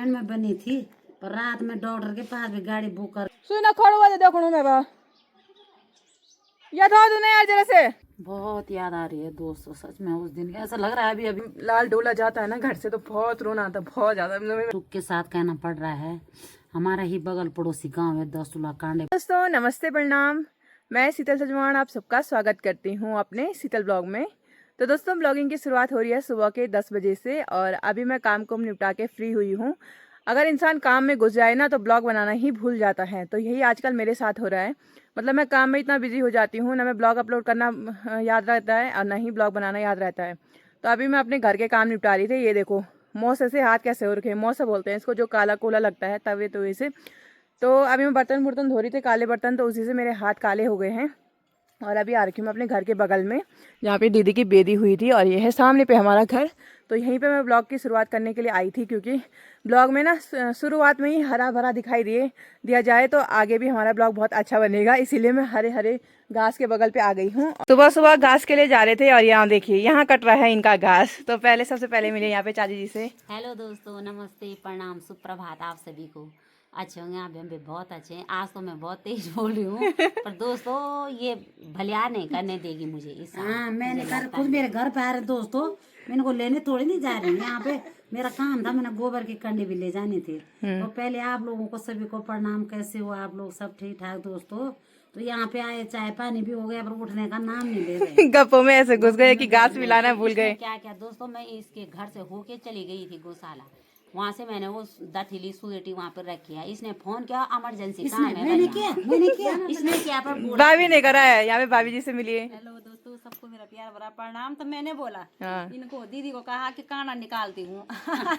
Husband में बनी थी, पर रात में डॉक्टर के पास भी गाड़ी बुक कर। सुना खड़ो दे देखो मैं बा या था तूने यार जरा से। बहुत याद आ रही है दोस्तों, सच में उस दिन ऐसा लग रहा है अभी अभी लाल डोला जाता है ना घर से तो बहुत रोना आता, बहुत ज्यादा। दुख के साथ कहना पड़ रहा है। हमारा ही बगल पड़ोसी गांव है 10 कांडे। दोस्तों नमस्ते प्रणाम, मैं शीतल सजवान आप सबका स्वागत करती हूँ अपने शीतल ब्लॉग में। तो दोस्तों ब्लॉगिंग की शुरुआत हो रही है सुबह के 10 बजे से और अभी मैं काम को निपटा के फ्री हुई हूँ। अगर इंसान काम में घुस जाए ना तो ब्लॉग बनाना ही भूल जाता है, तो यही आजकल मेरे साथ हो रहा है। मतलब मैं काम में इतना बिजी हो जाती हूँ, ना मैं ब्लॉग अपलोड करना याद रहता है और ना ही ब्लॉग बनाना याद रहता है। तो अभी मैं अपने घर के काम निपटा रही थी। ये देखो मौसे से हाथ कैसे हो रखे हैं, मौसा बोलते हैं इसको, जो काला कोला लगता है तवे तो से। तो अभी मैं बर्तन धो रही थी, काले बर्तन, तो उसी से मेरे हाथ काले हो गए हैं। और अभी आ रखी हूँ मैं अपने घर के बगल में जहाँ पे दीदी की बेदी हुई थी, और ये है सामने पे हमारा घर। तो यहीं पे मैं ब्लॉग की शुरुआत करने के लिए आई थी, क्योंकि ब्लॉग में ना शुरुआत में ही हरा भरा दिखाई दिया जाए तो आगे भी हमारा ब्लॉग बहुत अच्छा बनेगा, इसीलिए मैं हरे हरे घास के बगल पे आ गई हूँ। सुबह सुबह घास के लिए जा रहे थे और यहाँ देखिए यहाँ कट रहा है इनका घास। तो पहले सबसे पहले मिले यहाँ पे चाची जी से। हेलो दोस्तों, नमस्ते, प्रणाम, सुप्रभात आप सभी को। अच्छे होंगे आप भी, हम भी बहुत अच्छे हैं। आज तो मैं बहुत तेज बोल रही हूँ पर दोस्तों ये भलिया नहीं करने देगी मुझे इस। हाँ मैंने कर खुद मेरे घर पे आ रहे दोस्तों, मैंने को लेने थोड़ी नहीं जा रही यहाँ पे, मेरा काम था, मैंने गोबर के कंडे भी ले जाने थे। तो पहले आप लोगों को सभी को प्रणाम, कैसे हो आप लोग, सब ठीक ठाक दोस्तों। तो यहाँ पे आए, चाय पानी भी हो गया पर उठने का नाम नहीं ले रहे। गप्पों में ऐसे घुस गए कि घास मिलाना भूल गए। क्या क्या दोस्तों, मैं इसके घर से होके चली गई थी गौशाला, वहाँ से मैंने वो दथीली सुलेटी वहाँ पर रखी है। इसने फोन किया, इमरजेंसी काम है। मैंने किया इसने क्या पर भाभी ने करा है, यहाँ पे भाभी जी से मिलिए। हेलो दोस्तों, सबको मेरा प्यार भरा प्रणाम। तो मैंने बोला इनको, दीदी को कहा कि काना निकालती हूँ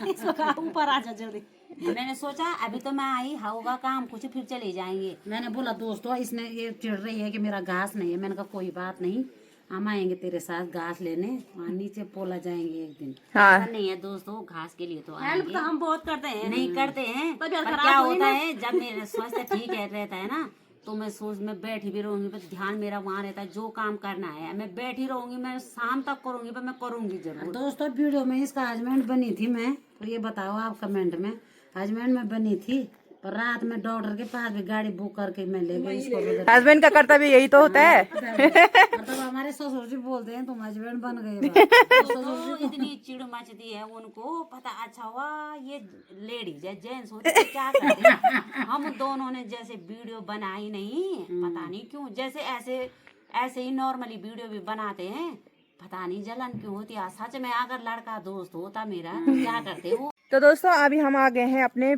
इसको कहा ऊपर आ जा जल्दी। मैंने सोचा अभी तो मैं आई होगा काम कुछ, फिर चले जाएंगे। मैंने बोला दोस्तों इसने ये चिढ़ रही है कि मेरा घास नहीं है। मैंने कहा कोई बात नहीं, हम आएंगे तेरे साथ घास लेने, वहाँ नीचे पोला जाएंगे एक दिन। हाँ। ऐसा नहीं है दोस्तों, घास के लिए तो हेल्प तो हम बहुत करते हैं। नहीं करते हैं पर क्या होता है जब मेरा स्वास्थ्य ठीक है रहता है ना, तो मैं बैठी भी रहूंगी, पर ध्यान मेरा वहाँ रहता है, जो काम करना है मैं बैठी रहूंगी, मैं शाम तक करूंगी, पर मैं करूंगी जरूर। दोस्तों वीडियो में इसका हस्बैंड बनी थी मैं, तो ये बताओ आप कमेंट में, हस्बैंड में बनी थी, पर रात में डॉक्टर के पास भी गाड़ी बुक करके मैं ले गई इसको। हस्बैंड का कर्तव्य यही तो होता है। मतलब हमारे ससुर जी बोलते हैं तुम हस्बैंड बन गए। तो इतनी चिड़ मचती है उनको, पता अच्छा हुआ ये लेडीज है, जेंट्स होते तो क्या करते हैं। हम दोनों ने जैसे वीडियो बनाई नहीं, पता नहीं क्यों, जैसे ऐसे ही नॉर्मली वीडियो भी बनाते हैं, पता नहीं जलन क्यों होती है। सच में अगर लड़का दोस्त होता मेरा तो क्या करते वो। तो दोस्तों अभी हम आ गए हैं अपने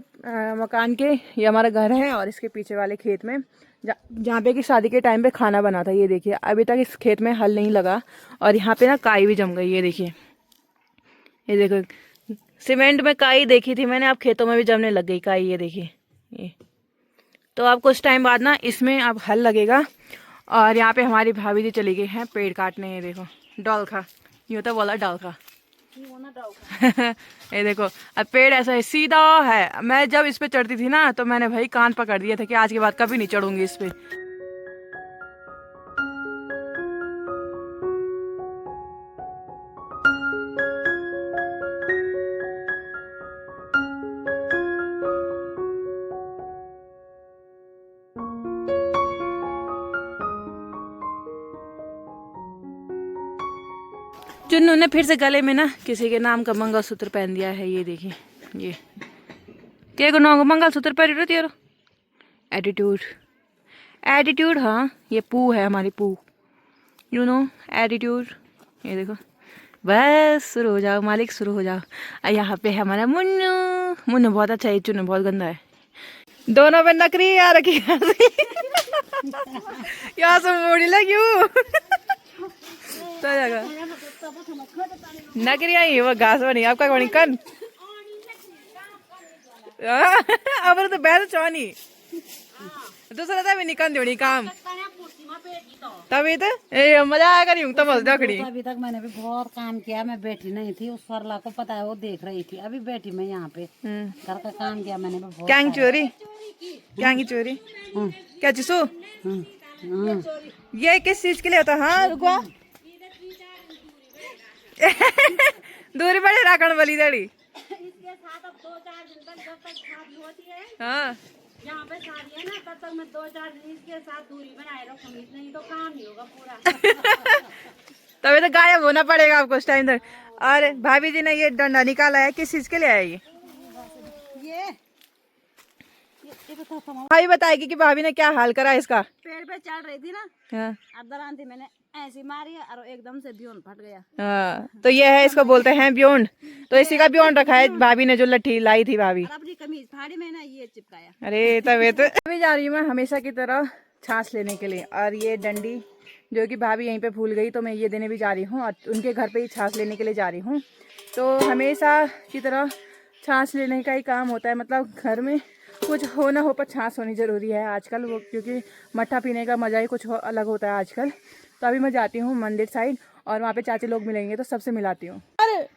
मकान के, ये हमारा घर है और इसके पीछे वाले खेत में जहाँ पे कि शादी के टाइम पे खाना बना था। ये देखिए अभी तक इस खेत में हल नहीं लगा और यहाँ पे ना काई भी जम गई। ये देखिए, ये देखो सीमेंट में काई देखी थी मैंने, अब खेतों में भी जमने लग गई काई। ये देखिए ये, तो अब कुछ टाइम बाद ना इसमें अब हल लगेगा। और यहाँ पे हमारी भाभी जी चली गई हैं पेड़ काटने। ये देखो डॉलखा, यूँ तो बोला डॉलखा। ये देखो अब पेड़ ऐसा है, सीधा है। मैं जब इस पे चढ़ती थी ना तो मैंने भाई कान पकड़ दिया था कि आज के बाद कभी नहीं चढ़ूंगी इस पे। चुन्नू ने फिर से गले में ना किसी के नाम का मंगलसूत्र पहन दिया है। ये देखिए ये क्या को नाम का मंगलसूत्र पहन रही तेरा। एटीट्यूड एटीट्यूड, हाँ ये पू है हमारी पू, यू नो एटीट्यूड। ये देखो बस शुरू हो जाओ मालिक, शुरू हो जाओ। और यहाँ पे है हमारा मुन्नू। मुन्नू बहुत अच्छा है, चुन्नू बहुत गंदा है। दोनों पे नकरी आ रखी यहाँ से मोड़ी लगी तो जगह नकरी आई वो घास बनी आपका बनी कन अब तो बैठ चौनी दूसरा था भी निकल दोनी काम तभी तो ए मजा आया करी तो बस देखड़ी। अभी तक मैंने भी बहुत काम किया, मैं बैठी नहीं थी, उस सरला को पता है वो देख रही थी। अभी बैठी मैं यहाँ पे घर का काम किया मैंने भी बहुत। क्या की चोरी, क्या की चोरी, क्या चीसू ये किस चीज के लिए होता। हाँ रुको दूरी बड़े राखण वाली दड़ी इनके साथ अब 2-4 दिन तक जब तक शादी होती है, हाँ यहाँ पे शादी है ना, तब तक मैं 2-4 दिन इसके साथ दूरी बनाए रखूंगी, नहीं तो काम नहीं होगा पूरा। तभी तो गायब होना पड़ेगा आपको उस टाइम तक। और भाभी जी ने ये डंडा निकाला है, किस चीज के लिए है ये तो भाभी बताएगी कि भाभी ने क्या हाल करा इसका। पेड़ पे चढ़ रही थी ना, हाँ अब दरान थी, मैंने ऐसी मारी और एकदम से ब्योन फट गया। हाँ, तो ये है, इसको बोलते हैं ब्योन। तो इसी का ब्योन रखा है भाभी ने, जो लट्ठी लाई थी भाभी। और अपनी कमीज फाड़ी में ना ये चिपकाया। अरे तबे तो अभी जा रही हूँ मैं हमेशा की तरह छाछ लेने के लिए, और ये डंडी जो कि भाभी यहीं पे भूल गई, तो मैं ये देने भी जा रही हूँ, और उनके घर पे ही छाछ लेने के लिए जा रही हूँ। तो हमेशा की तरह छाछ लेने का ही काम होता है, मतलब घर में कुछ हो ना हो पर छाछ होनी ज़रूरी है आजकल, वो क्योंकि मट्ठा पीने का मज़ा ही कुछ अलग होता है आजकल। तो अभी मैं जाती हूँ मंदिर साइड, और वहाँ पे चाचे लोग मिलेंगे तो सबसे मिलाती हूँ। अरे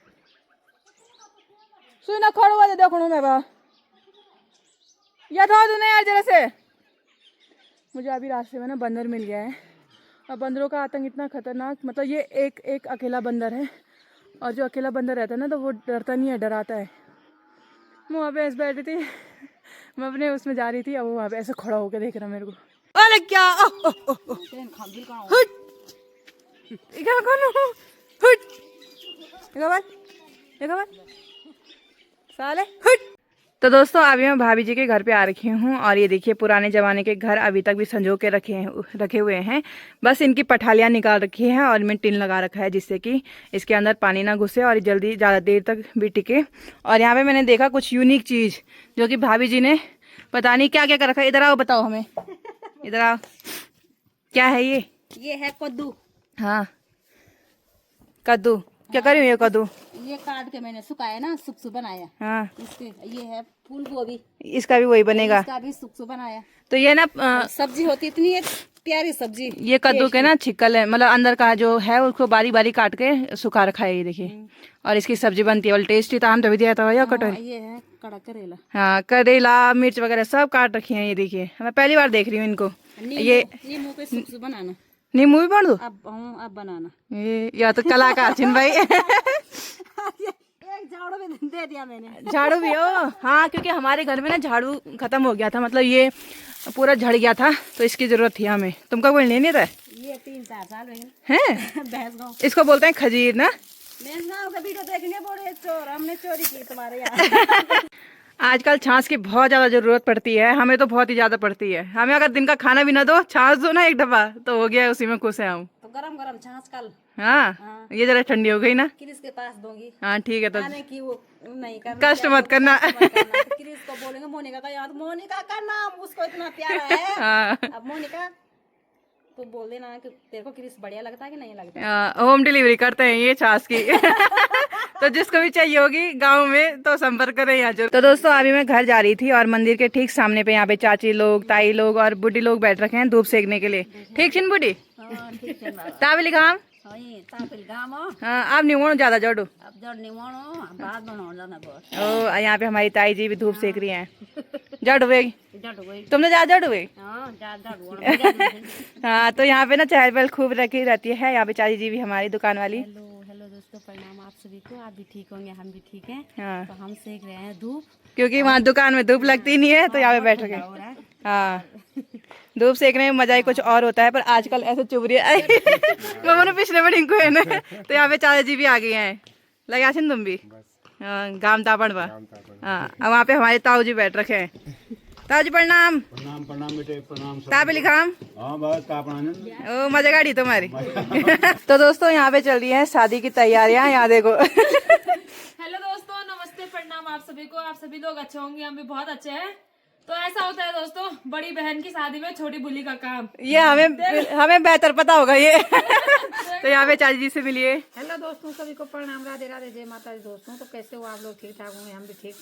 सुना खड़ो वाले देखो मैं बा या था तूने यार जरा से। मुझे अभी रास्ते में ना बंदर मिल गया है, और बंदरों का आतंक इतना खतरनाक, मतलब ये एक अकेला बंदर है, और जो अकेला बंदर रहता है ना तो वो डरता नहीं है, डराता है। मैं वहाँ पे ऐसे बैठी थी, मैं अपने उसमें जा रही थी, अब वो वहाँ पे ऐसे खड़ा होकर देख रहा मेरे को। अरे क्या साले। तो दोस्तों अभी मैं भाभी जी के घर पे आ रखी हूँ, और ये देखिए पुराने ज़माने के घर अभी तक भी संजो के रखे हुए हैं। बस इनकी पठालियाँ निकाल रखी हैं, और इनमें टिन लगा रखा है, जिससे कि इसके अंदर पानी ना घुसे और जल्दी ज़्यादा देर तक भी टिके। और यहाँ पे मैंने देखा कुछ यूनिक चीज़, जो कि भाभी जी ने पता नहीं क्या क्या कर रखा है। इधर आओ, बताओ हमें, इधर आओ, क्या है ये है कद्दू। हाँ कद्दू, क्या करी ये कद्दू? ये काट के मैंने सुखाया ना, सुक्सु बनाया। हाँ इसके ये है फूल गोभी, इसका भी वही बनेगा। इसका भी सुक्सु बनाया। तो ये ना सब्जी होती इतनी एक प्यारी सब्जी। ये कद्दू के ना छिक्कल है, मतलब अंदर का जो है उसको बारी बारी काट के सुखा रखा है, ये देखिए। और इसकी सब्जी बनती है, और टेस्टी तो हम तो भी दिया था या कटोरी। ये है कड़ा करेला। हाँ करेला मिर्च वगैरह सब काट रखी है, ये देखिए। मैं पहली बार देख रही हूँ इनको। ये नींबू पे सुक्सु बनाना, नींबू भी बन दो अब बनाना। ये या तो कलाकार छिन भाई। एक झाड़ू भी दे दिया मैंने। झाड़ू भी हो? हाँ, क्योंकि हमारे घर में ना झाड़ू खत्म हो गया था, मतलब ये पूरा झड़ गया था, तो इसकी जरूरत थी हमें। तुमका कोई लेने था? ये 3-4 साल हो गए हैं? भैंस गाँव। इसको बोलते हैं खजीर ना। भैंस गाँव का वीडियो देखेंगे, बोले चोर, हमने चोरी की तुम्हारे यहाँ। आजकल छाछ की बहुत ज़्यादा ज़रूरत पड़ती है, हमें तो बहुत ही ज़्यादा पड़ती है। हमें अगर दिन का खाना भी ना दो, छाछ दो ना एक डब्बा, तो हो गया, उसी में खुश है हम। तो गरम गरम छाछ कल। हाँ ये जरा ठंडी हो गई ना। क्रिस के पास दूंगी। हाँ ठीक है, तो आने की वो नहीं करना, कष्ट मत करना। क्रिस को बोलेंगे मोनिका का यार, मोनिका का नाम उसको इतना प्यारा है। हाँ अब मोनिका तो बोल देना कि तेरे को क्रिस बढ़िया लगता है कि नहीं लगता। होम डिलीवरी करते हैं ये छाछ की। तो जिसको भी चाहिए होगी गांव में तो संपर्क करें यहाँ जो। तो दोस्तों अभी मैं घर जा रही थी, और मंदिर के ठीक सामने पे यहाँ पे चाची लोग, ताई लोग और बुढ़ी लोग बैठ रखे हैं धूप सेकने के लिए। ठीक छिन बुढ़ी? ताबली गाम हाँ, आप निमोनो ज्यादा जोड़ो। ओ यहाँ पे हमारी ताई जी भी धूप सेक रही हैं। जड़ हुए तुमने ज्यादा जड़ हुए? हाँ, तो यहाँ पे ना चहल पहल खूब रखी रहती है। यहाँ पे चाची जी भी हमारी दुकान वाली। हेलो दोस्तों, प्रणाम आप सभी को। आप भी ठीक होंगे, हम भी ठीक हैं। हाँ, तो हम सेक रहे हैं धूप, क्योंकि वहाँ दुकान में धूप लगती नहीं है, तो यहाँ पे बैठ गए। हाँ, धूप सेकने में मजा ही कुछ और होता है, पर आजकल ऐसे चुभ रही है। मम्मा ने पिछले में डिंकू है ना, तो यहाँ पे चाचा जी भी आ गए हैं। लगा सिन तुम भी? हाँ, गाम तापड़ बा। हाँ, अब वहाँ पे हमारे ताऊ जी बैठ रखे हैं। ताऊ जी प्रणाम। प्रणाम प्रणाम बेटे, प्रणाम। ताप लिखाम। हाँ बस तापना। ओ मजा गाड़ी तुम्हारी। तो दोस्तों यहाँ पे चल रही है शादी की तैयारियाँ, यहाँ देखो। हेलो दोस्तों, नमस्ते, प्रणाम आप सभी को। आप सभी लोग अच्छे होंगे, हम भी बहुत अच्छे हैं। तो ऐसा होता है दोस्तों, बड़ी बहन की शादी में छोटी बुली का काम। ये हमें बेहतर पता होगा ये। तो यहाँ पे चाची जी से मिलिए। हेलो दोस्तों, सभी को प्रणाम, राधे राधे, जय माता दी। दोस्तों तो कैसे हो आप लोग? ठीक ठाक होंगे, हम भी ठीक।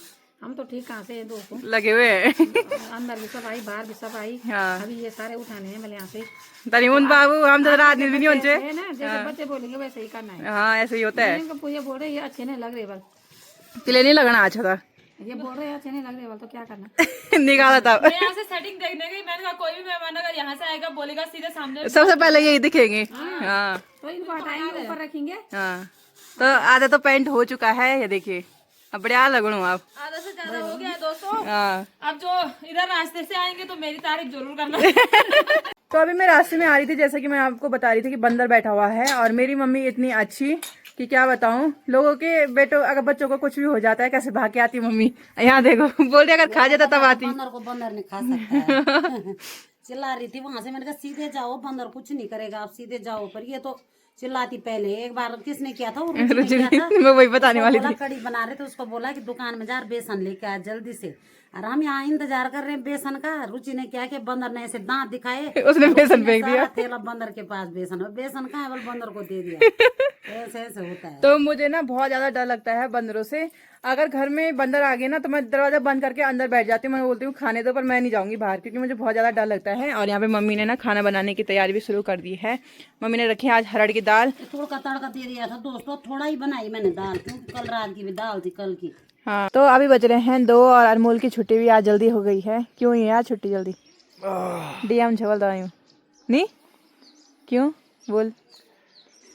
हम तो ठीक कहाँ से हैं दोस्तों, लगे हुए हैं। अंदर भी सब आई, बाहर भी सब आई। हाँ, अभी ये सारे उठाने हैं, भले यहाँ से तरीमुन बाबू हम तो रात नींद भी नहीं होते है ना, जैसे बच्चे बोलेंगे वैसे ही करना है। हाँ, ऐसे ही होता है। ये बोल रहे ये अच्छे नहीं लग रहे बल, किले नहीं लगना अच्छा था। ये बोल रहे अच्छे नहीं लग रहे बल, तो क्या करना। निकाला था। मैं यहाँ से सेटिंग देखने गई, मैंने कहा कोई भी मेहमान अगर यहाँ से आएगा बोलेगा सीधे सामने। सबसे पहले यही दिखेंगे। हाँ तो इनको हटाएंगे, ऊपर रखेंगे। हाँ, तो आधा तो पेंट हो चुका है, ये देखिए। अब बढ़िया लगणू आप। आधा से ज्यादा हो गया है दोस्तों। हाँ अब जो इधर रास्ते से आएंगे तो मेरी तारीफ जरूर करना। तो अभी मैं रास्ते में आ रही थी, जैसे कि मैं आपको बता रही थी कि बंदर बैठा हुआ है, और मेरी मम्मी इतनी अच्छी कि क्या बताऊं। लोगों के बेटों अगर बच्चों को कुछ भी हो जाता है कैसे भाग के आती मम्मी। यहाँ देखो, बोल रही अगर खा जाता तब आती। बंदर को बंदर नहीं खा सकता है। चिल्ला रही थी वहां से, मैंने कहा सीधे जाओ, बंदर कुछ नहीं करेगा, आप सीधे जाओ। पर ये तो चिल्लाती पहले। एक बार किसने किया था, रुचि ने किया था। मैं वही बताने उसको वाली बोला थी। कड़ी बना रहे थे, उसको बोला कि दुकान में जा बेसन लेके आ जल्दी से। और हम यहाँ इंतजार कर रहे हैं बेसन का। रुचि ने क्या कि बंदर ने ऐसे दांत दिखाए, उसने रुचि बेसन ने फेंक दिया। सारा थैला बंदर के पास बेसन, और बेसन कहाँ है, वो बंदर को दे दिया। ऐसे ऐसे होता है। तो मुझे ना बहुत ज्यादा डर लगता है बंदरों से। अगर घर में बंदर आ गए ना तो मैं दरवाजा बंद करके अंदर बैठ जाती हूँ। मैं बोलती हूँ खाने दो, पर मैं नहीं जाऊंगी बाहर, क्योंकि मुझे बहुत ज्यादा डर लगता है। और यहाँ पे मम्मी ने ना खाना बनाने की तैयारी भी शुरू कर दी है। मम्मी ने रखी है आज हरड़ की दाल। तड़का तड़का दे दिया था दोस्तों, थोड़ा ही बनाई मैंने दाल, क्योंकि कल रात की भी दाल थी कल की। हाँ तो अभी बज रहे हैं 2 और अनमोल की छुट्टी भी आज जल्दी हो गई है। क्यों हुई है आज छुट्टी जल्दी? डीएम छवल दवाई नहीं क्यों बोल।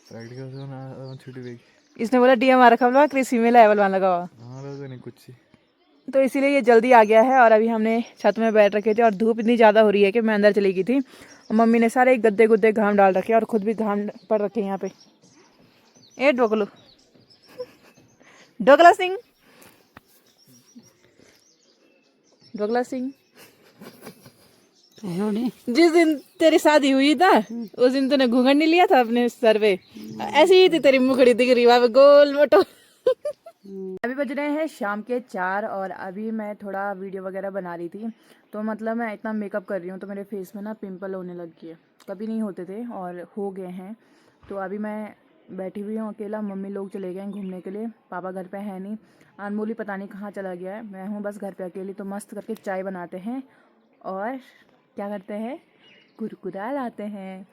प्रैक्टिकल से ना छुट्टी देगी। इसने बोला डीएम आ रखा हुआ कृषि में लेवल 1 लगा हुआ, हाँ तो नहीं कुछ ही। तो इसीलिए ये जल्दी आ गया है। और अभी हमने छत में बैठ रखे थे और धूप इतनी ज़्यादा हो रही है कि मैं अंदर चली गई थी। मम्मी ने सारे गद्दे गुद्दे घाम डाल रखे और खुद भी घाम पड़ रखे यहाँ पे। ए डोकलू डोकला सिंह, डोकला सिंह, जिस दिन तेरी शादी हुई था उस दिन तूने घूंघट नहीं लिया था अपने सर पे, ऐसी ही थी तेरी मुखड़ी दिख रही वहाँ पे गोल मोटो। अभी बज रहे हैं शाम के 4 और अभी मैं थोड़ा वीडियो वगैरह बना रही थी। तो मतलब मैं इतना मेकअप कर रही हूँ तो मेरे फेस में ना पिंपल होने लग गए। कभी नहीं होते थे और हो गए हैं। तो अभी मैं बैठी हुई हूँ अकेला। मम्मी लोग चले गए हैं घूमने के लिए, पापा घर पे है नहीं, अनमोली पता नहीं कहाँ चला गया है। मैं हूँ बस घर पे अकेली। तो मस्त करके चाय बनाते हैं और क्या करते हैं, कुरकुरा लाते हैं।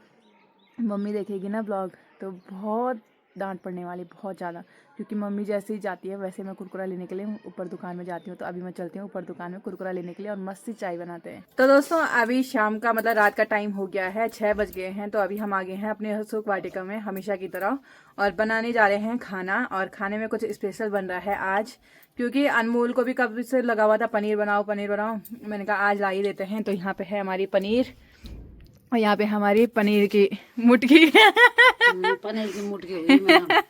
मम्मी देखेगी ना ब्लॉग तो बहुत डांट पड़ने वाली, बहुत ज़्यादा, क्योंकि मम्मी जैसे ही जाती है वैसे मैं कुरकुरा लेने के लिए ऊपर दुकान में जाती हूँ। तो अभी मैं चलती हूँ ऊपर दुकान में कुरकुरा लेने के लिए और मस्त सी चाय बनाते हैं। तो दोस्तों अभी शाम का मतलब रात का टाइम हो गया है, 6 बज गए हैं। तो अभी हम आ गए हैं अपने सुख वाटिका में हमेशा की तरह और बनाने जा रहे हैं खाना। और खाने में कुछ स्पेशल बन रहा है आज, क्योंकि अनमोल को भी कब से लगा हुआ था पनीर बनाओ पनीर बनाओ। मैंने कहा आज ला ही देते हैं। तो यहाँ पे है हमारी पनीर और यहाँ पे हमारी पनीर की मुटकी। पनीर की मुटकी हुई मैं।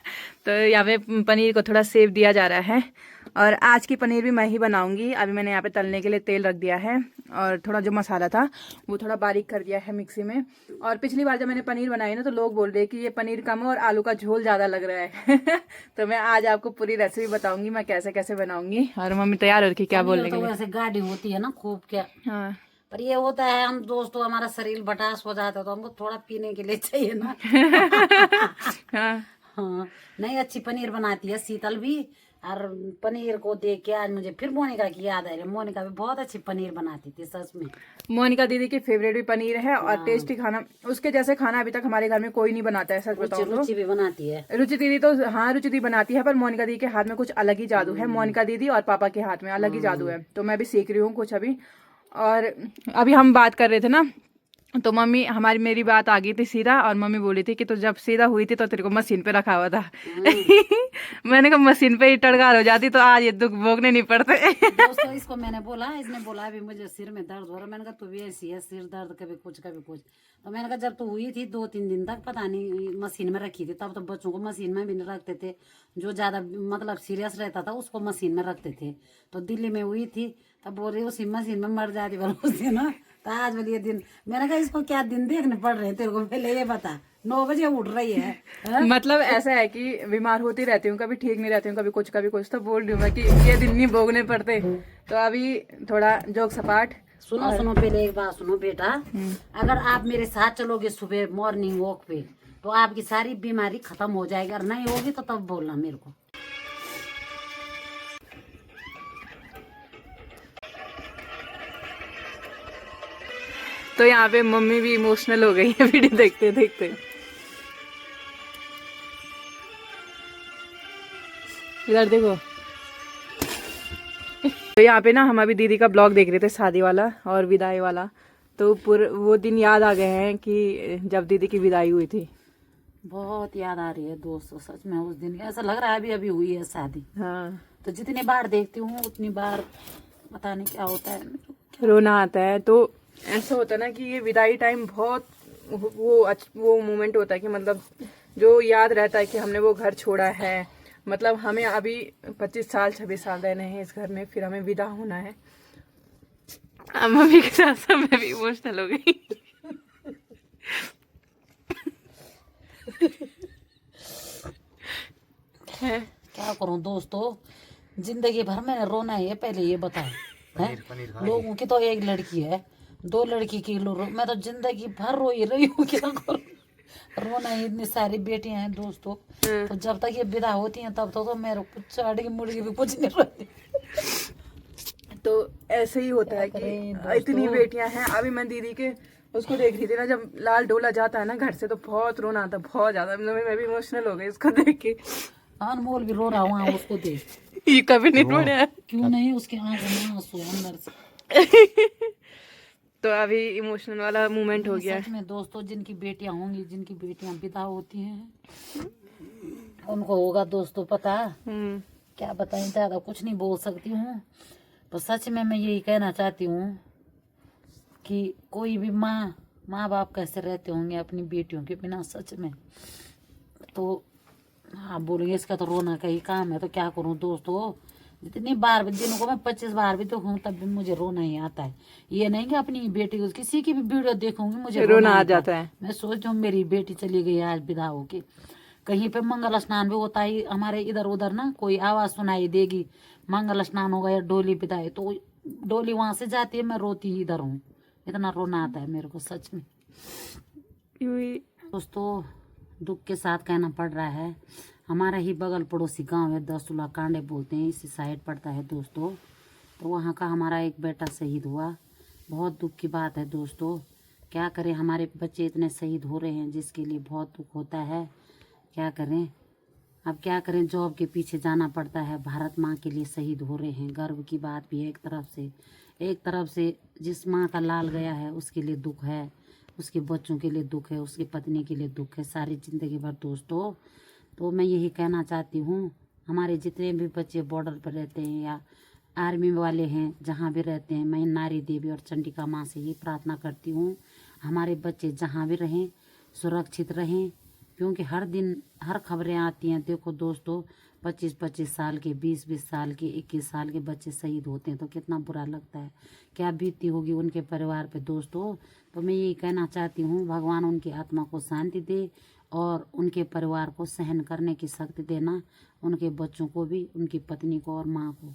तो यहाँ पे पनीर को थोड़ा सेव दिया जा रहा है और आज की पनीर भी मैं ही बनाऊंगी। अभी मैंने यहाँ पे तलने के लिए तेल रख दिया है और थोड़ा जो मसाला था वो थोड़ा बारीक कर दिया है मिक्सी में। और पिछली बार जब मैंने पनीर बनाई ना तो लोग बोल रहे कि ये पनीर कम है और आलू का झोल ज़्यादा लग रहा है। तो मैं आज आपको पूरी रेसिपी बताऊंगी मैं कैसे कैसे बनाऊंगी। और मम्मी तैयार हो रखी क्या बोलने के तो लिए। वैसे गाढ़ी होती है ना खूब क्या, हाँ पर ये होता है हम दोस्तों हमारा शरीर बटास हो जाता है तो हमको थोड़ा पीने के लिए चाहिए ना। हाँ हाँ नहीं, अच्छी पनीर बनाती है शीतल भी। और पनीर को देख के आज मुझे फिर मोनिका की याद आ रही है। मोनिका भी बहुत अच्छी पनीर बनाती थी सच में। मोनिका दीदी की फेवरेट भी पनीर है और टेस्टी खाना, उसके जैसे खाना अभी तक हमारे घर में कोई नहीं बनाता है, सच बताऊं तो। रुचि भी बनाती है। रुचि दीदी तो हाँ रुचि दीदी बनाती है, पर मोनिका दीदी के हाथ में कुछ अलग ही जादू है। मोनिका दीदी और पापा के हाथ में अलग ही जादू है। तो मैं भी सीख रही हूँ कुछ अभी। और अभी हम बात कर रहे थे ना तो मम्मी हमारी मेरी बात आ गई थी सीधा और मम्मी बोली थी कि तो जब सीधा हुई थी तो तेरे को मशीन पे रखा हुआ था। मैंने कहा मशीन पे ही टड़कार हो जाती तो आज ये दुख भोगने नहीं पड़ते। दोस्तों इसको मैंने बोला, इसने बोला अभी मुझे सिर में दर्द हो रहा है। मैंने कहा तू भी ऐसी है, सिर दर्द कभी कुछ कभी कुछ। तो मैंने कहा जब तू हुई थी 2-3 दिन तक पता नहीं मशीन में रखी थी, तब तो बच्चों को मशीन में भी नहीं रखते थे। जो ज्यादा मतलब सीरियस रहता था उसको मशीन में रखते थे। तो दिल्ली में हुई थी तब बोल रही उसी मशीन में मर जाती बोला उस दिन ना। तो आज वाली ये दिन मैंने कहा इसको क्या दिन देखने पड़ रहे हैं तेरे को, पहले ये बता। 9 बजे उठ रही है। मतलब ऐसा है कि बीमार होती रहती हूँ, कभी ठीक नहीं रहती हूँ, कभी कुछ तो बोल रही हूँ मैं कि ये दिन नहीं भोगने पड़ते। तो अभी थोड़ा जोक सपाट। सुनो सुनो पहले एक बात सुनो बेटा, अगर आप मेरे साथ चलोगे सुबह मॉर्निंग वॉक पे तो आपकी सारी बीमारी खत्म हो जाएगी, और नहीं होगी तो तब बोलना मेरे को। तो यहाँ पे मम्मी भी इमोशनल हो गई है वीडियो देखते देखते। इधर देखो। तो यहाँ पे ना हम अभी दीदी का ब्लॉग देख रहे थे शादी वाला और विदाई वाला। तो पूरे वो दिन याद आ गए हैं कि जब दीदी की विदाई हुई थी। बहुत याद आ रही है दोस्तों सच में। उस दिन ऐसा लग रहा है अभी अभी हुई है शादी। हाँ तो जितनी बार देखती हूँ उतनी बार पता नहीं क्या होता है, रोना आता है। तो ऐसा होता है ना कि ये विदाई टाइम बहुत वो मोमेंट होता है कि मतलब जो याद रहता है कि हमने वो घर छोड़ा है, मतलब हमें अभी 25 साल 26 साल रहने हैं इस घर में, फिर हमें विदा होना है। मम्मी के साथ साथ मैं भी इमोशनल हो गई। क्या करूं दोस्तों, जिंदगी भर मैंने रोना है, पहले ये बताओ। हैं? लोगों की तो एक लड़की है, 2 लड़की की मैं तो जिंदगी भर रो ही रही हूँ। क्या करूं, रोना है, इतनी सारी बेटियां हैं दोस्तों। तो जब तक ये विदा होती हैं तब तो मेरे कुछ अड़गी मुड़गी भी कुछ नहीं रहती। तो ऐसे ही होता है कि इतनी बेटियां हैं। अभी मैं दीदी के उसको देख रही थी ना, जब लाल डोला जाता है ना घर से, तो बहुत रोना आता, बहुत ज्यादा। मैं भी इमोशनल हो गई इसको देख के। अनमोल भी रो रहा हूँ उसको देख। ये कभी नहीं रोया। क्यों नहीं, उसके आंखों में आंसू अंदर से। तो अभी इमोशनल वाला मोमेंट हो गया। सच में दोस्तों, जिनकी बेटियां होंगी, जिनकी बेटियां विदा होती हैं, उनको होगा दोस्तों पता। क्या बताएं, ज्यादा कुछ नहीं बोल सकती हूँ। तो सच में मैं यही कहना चाहती हूँ कि कोई भी माँ बाप कैसे रहते होंगे अपनी बेटियों के बिना, सच में। तो हाँ बोलेंगे इसका तो रोना का ही काम है, तो क्या करूँ दोस्तों। जितनी बार भी दिनों को मैं 25 बार भी देखूँ तब भी मुझे रोना ही आता है। ये नहीं कि अपनी बेटी को, किसी की भी वीडियो देखूंगी मुझे रोना आ जाता है। मैं सोचती हूँ मेरी बेटी चली गई आज विदा होके, कहीं पे मंगल स्नान भी होता है हमारे इधर उधर ना, कोई आवाज सुनाई देगी, मंगल स्नान होगा या डोली विदाई, तो डोली वहां से जाती है, मैं रोती ही इधर हूँ। इतना रोना आता है मेरे को सच में दोस्तों। दुख के साथ कहना पड़ रहा है, हमारा ही बगल पड़ोसी गांव है, दसुला कांडे बोलते हैं, इसी साइड पड़ता है दोस्तों। तो वहाँ का हमारा एक बेटा शहीद हुआ। बहुत दुख की बात है दोस्तों। क्या करें, हमारे बच्चे इतने शहीद हो रहे हैं जिसके लिए बहुत दुख होता है। क्या करें, अब क्या करें, जॉब के पीछे जाना पड़ता है। भारत माँ के लिए शहीद हो रहे हैं, गर्व की बात भी है एक तरफ से जिस माँ का लाल गया है उसके लिए दुख है, उसके बच्चों के लिए दुख है, उसकी पत्नी के लिए दुख है, सारी जिंदगी भर दोस्तों। तो मैं यही कहना चाहती हूँ, हमारे जितने भी बच्चे बॉर्डर पर रहते हैं या आर्मी वाले हैं, जहाँ भी रहते हैं, मैं नारी देवी और चंडिका माँ से ही प्रार्थना करती हूँ हमारे बच्चे जहाँ भी रहें सुरक्षित रहें। क्योंकि हर दिन हर खबरें आती हैं, देखो दोस्तों, 25-25 साल के, 20-20 साल के, 21 साल के बच्चे शहीद होते हैं, तो कितना बुरा लगता है। क्या बीती होगी उनके परिवार पे दोस्तों। तो मैं यही कहना चाहती हूँ, भगवान उनकी आत्मा को शांति दे और उनके परिवार को सहन करने की शक्ति देना, उनके बच्चों को भी, उनकी पत्नी को और माँ को।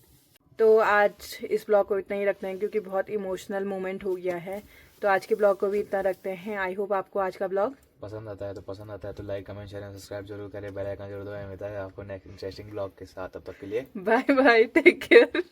तो आज इस ब्लॉग को इतना ही रखते हैं क्योंकि बहुत इमोशनल मोमेंट हो गया है। तो आज के ब्लॉग को भी इतना रखते हैं। आई होप आपको आज का ब्लॉग पसंद आता है तो लाइक कमेंट शेयर सब्सक्राइब जरूर करें, बेल आइकन जरूर दबाएं। मिलता है आपको नेक्स्ट इंटरेस्टिंग ब्लॉग के साथ, तब तक के लिए बाय बाय, टेक केयर।